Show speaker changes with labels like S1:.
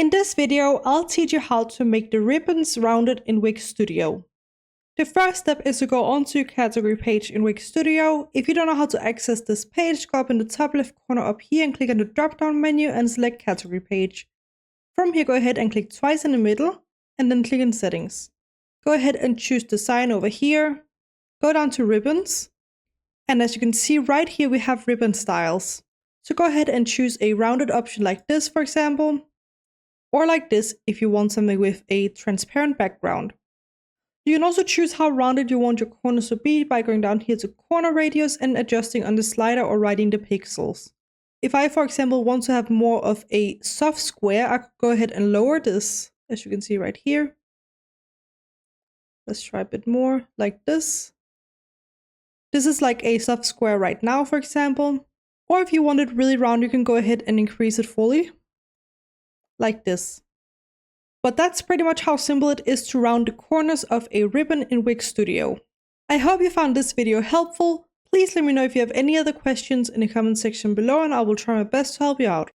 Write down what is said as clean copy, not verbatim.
S1: In this video, I'll teach you how to make the ribbons rounded in Wix Studio. The first step is to go onto your category page in Wix Studio. If you don't know how to access this page, go up in the top left corner up here and click on the drop down menu and select category page. From here, go ahead and click twice in the middle and then click in settings. Go ahead and choose design over here. Go down to ribbons. And as you can see right here, we have ribbon styles. So go ahead and choose a rounded option like this, for example, or like this if you want something with a transparent background. You can also choose how rounded you want your corners to be by going down here to corner radius and adjusting on the slider or writing the pixels. If I, for example, want to have more of a soft square, I could go ahead and lower this, as you can see right here. Let's try a bit more, like this. This is like a soft square right now, for example. Or if you want it really round, you can go ahead and increase it fully, like this. But that's pretty much how simple it is to round the corners of a ribbon in Wix Studio. I hope you found this video helpful. Please let me know if you have any other questions in the comment section below and I will try my best to help you out.